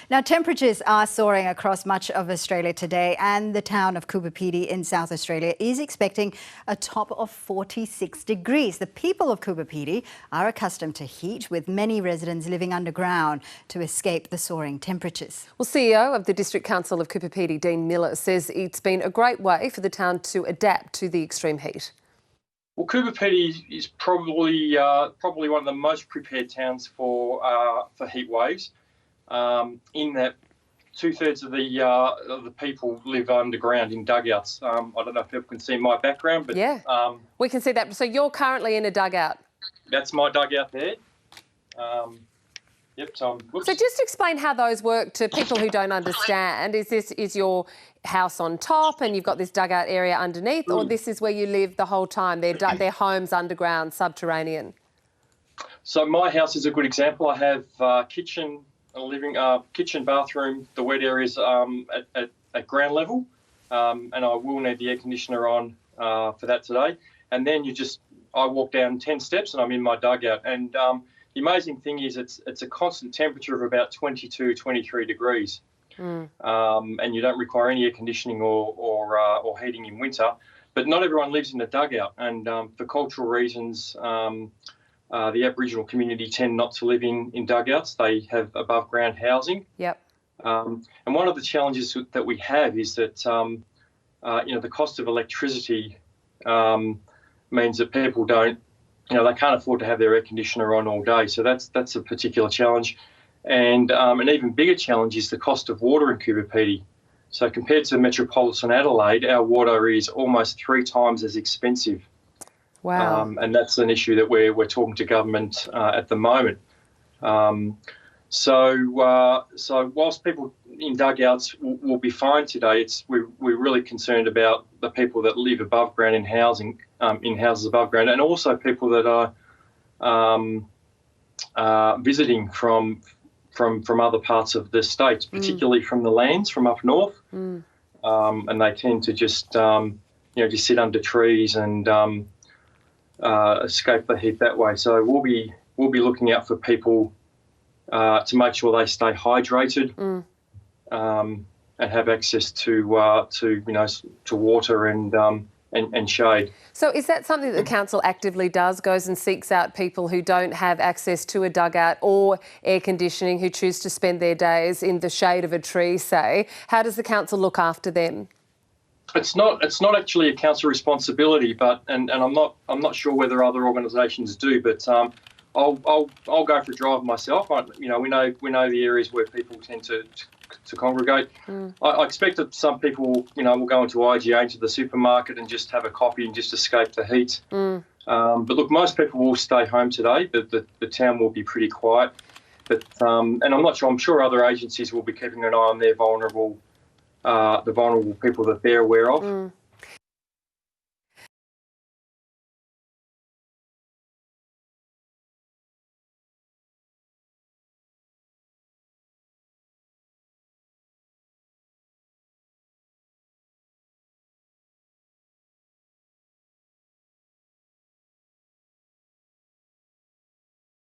Now, temperatures are soaring across much of Australia today, and the town of Coober Pedy in South Australia is expecting a top of 46 degrees. The people of Coober Pedy are accustomed to heat, with many residents living underground to escape the soaring temperatures. Well, CEO of the District Council of Coober Pedy, Dean Miller, says it's been a great way for the town to adapt to the extreme heat. Well, Coober Pedy is probably one of the most prepared towns for heat waves. In that 2/3 of the people live underground in dugouts. I don't know if people can see my background, but yeah, we can see that. So you're currently in a dugout. That's my dugout there. Yep. So just explain how those work to people who don't understand. Is your house on top and you've got this dugout area underneath, or this is where you live the whole time? Their homes underground, subterranean. So my house is a good example. I have kitchen, bathroom. The wet areas at ground level, and I will need the air conditioner on for that today. And then I walk down 10 steps and I'm in my dugout. And the amazing thing is it's a constant temperature of about 22, 23 degrees. And you don't require any air conditioning or heating in winter. But not everyone lives in a dugout, and for cultural reasons, the Aboriginal community tend not to live in dugouts. They have above ground housing. Yep. And one of the challenges that we have is that the cost of electricity means that people don't. They can't afford to have their air conditioner on all day. So that's a particular challenge. And an even bigger challenge is the cost of water in Coober Pedy. So compared to metropolitan Adelaide, our water is almost 3 times as expensive. Wow. And that's an issue that we're talking to government at the moment. So whilst people in dugouts will be fine today, we're really concerned about the people that live above ground in houses above ground, and also people that are visiting from other parts of the state, particularly from the lands from up north, and they tend to just sit under trees and escape the heat that way. So we'll be looking out for people to make sure they stay hydrated and have access to water and shade. So is that something that the council actively does, goes and seeks out people who don't have access to a dugout or air conditioning, who choose to spend their days in the shade of a tree, say? How does the council look after them? It's not actually a council responsibility, but and I'm not sure whether other organisations do, but I'll go for a drive myself. We know the areas where people tend to congregate. I expect that some people, will go into IGA, into the supermarket, and just have a coffee and just escape the heat. But look, most people will stay home today. The town will be pretty quiet. But and I'm not sure. I'm sure other agencies will be keeping an eye on their vulnerable people that they're aware of.